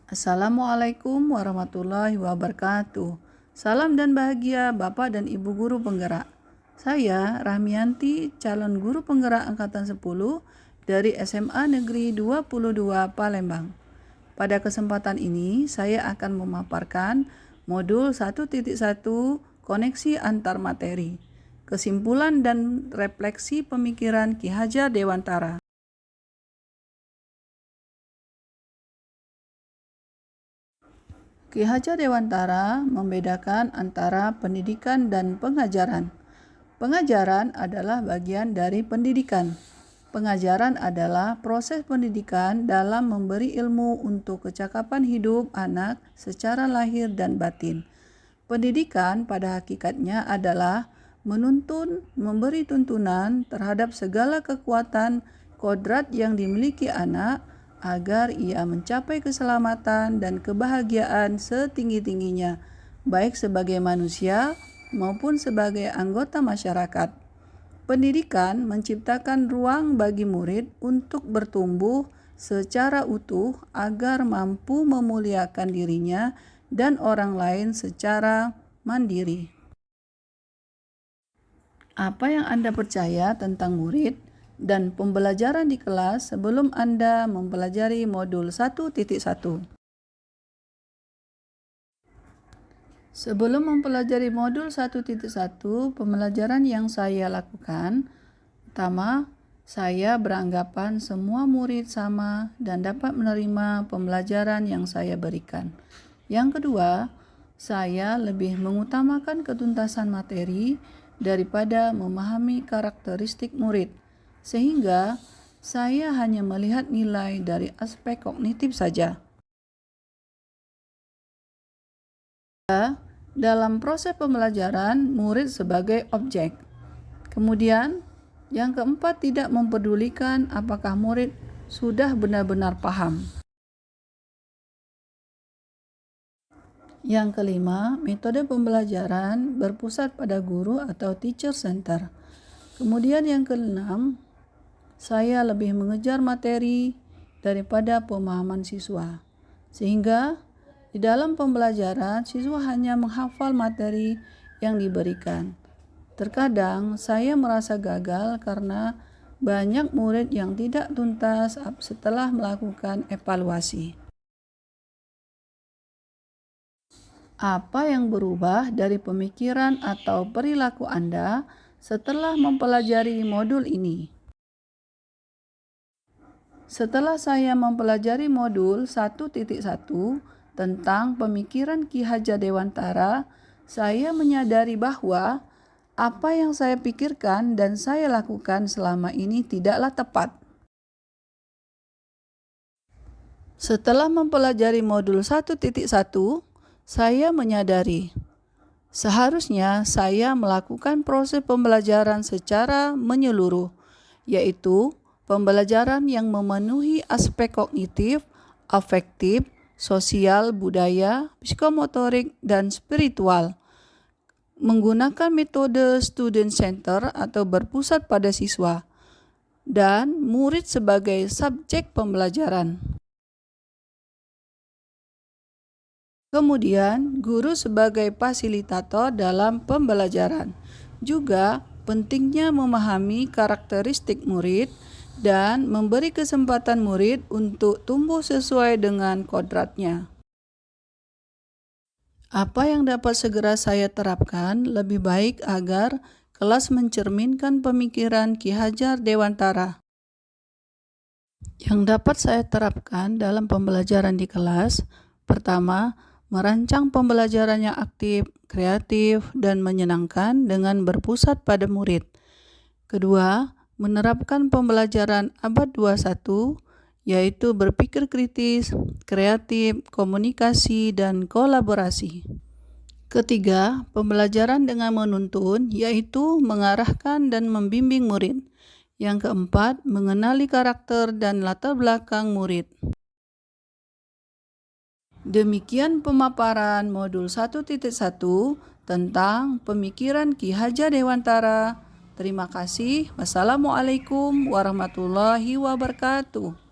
Assalamualaikum warahmatullahi wabarakatuh. Salam dan bahagia Bapak dan Ibu guru penggerak. Saya Rahmianti, calon guru penggerak angkatan 10 dari SMA Negeri 22 Palembang. Pada kesempatan ini saya akan memaparkan modul 1.1 koneksi antar materi, kesimpulan dan refleksi pemikiran Ki Hajar Dewantara. Ki Hajar Dewantara membedakan antara pendidikan dan pengajaran. Pengajaran adalah bagian dari pendidikan. Pengajaran adalah proses pendidikan dalam memberi ilmu untuk kecakapan hidup anak secara lahir dan batin. Pendidikan pada hakikatnya adalah menuntun, memberi tuntunan terhadap segala kekuatan kodrat yang dimiliki anak agar ia mencapai keselamatan dan kebahagiaan setinggi-tingginya, baik sebagai manusia maupun sebagai anggota masyarakat. Pendidikan menciptakan ruang bagi murid untuk bertumbuh secara utuh agar mampu memuliakan dirinya dan orang lain secara mandiri. Apa yang Anda percaya tentang murid dan pembelajaran di kelas sebelum Anda mempelajari modul 1.1? Sebelum mempelajari modul 1.1, pembelajaran yang saya lakukan, pertama, saya beranggapan semua murid sama dan dapat menerima pembelajaran yang saya berikan. Yang kedua, saya lebih mengutamakan ketuntasan materi daripada memahami karakteristik murid, sehingga saya hanya melihat nilai dari aspek kognitif saja. Dalam proses pembelajaran, murid sebagai objek. Kemudian, yang keempat, tidak mempedulikan apakah murid sudah benar-benar paham. Yang kelima, metode pembelajaran berpusat pada guru atau teacher center. Kemudian yang keenam, saya lebih mengejar materi daripada pemahaman siswa. Sehingga di dalam pembelajaran, siswa hanya menghafal materi yang diberikan. Terkadang saya merasa gagal karena banyak murid yang tidak tuntas setelah melakukan evaluasi. Apa yang berubah dari pemikiran atau perilaku Anda setelah mempelajari modul ini? Setelah saya mempelajari modul 1.1 tentang pemikiran Ki Hajar Dewantara, saya menyadari bahwa apa yang saya pikirkan dan saya lakukan selama ini tidaklah tepat. Setelah mempelajari modul 1.1, saya menyadari seharusnya saya melakukan proses pembelajaran secara menyeluruh, yaitu pembelajaran yang memenuhi aspek kognitif, afektif, sosial, budaya, psikomotorik, dan spiritual. Menggunakan metode student center atau berpusat pada siswa dan murid sebagai subjek pembelajaran. Kemudian, guru sebagai fasilitator dalam pembelajaran. Juga pentingnya memahami karakteristik murid dan memberi kesempatan murid untuk tumbuh sesuai dengan kodratnya. Apa yang dapat segera saya terapkan lebih baik agar kelas mencerminkan pemikiran Ki Hajar Dewantara? Yang dapat saya terapkan dalam pembelajaran di kelas, pertama, merancang pembelajaran yang aktif, kreatif, dan menyenangkan dengan berpusat pada murid. Kedua, menerapkan pembelajaran abad 21, yaitu berpikir kritis, kreatif, komunikasi, dan kolaborasi. Ketiga, pembelajaran dengan menuntun, yaitu mengarahkan dan membimbing murid. Yang keempat, mengenali karakter dan latar belakang murid. Demikian pemaparan modul 1.1 tentang pemikiran Ki Hajar Dewantara. Terima kasih. Wassalamualaikum warahmatullahi wabarakatuh.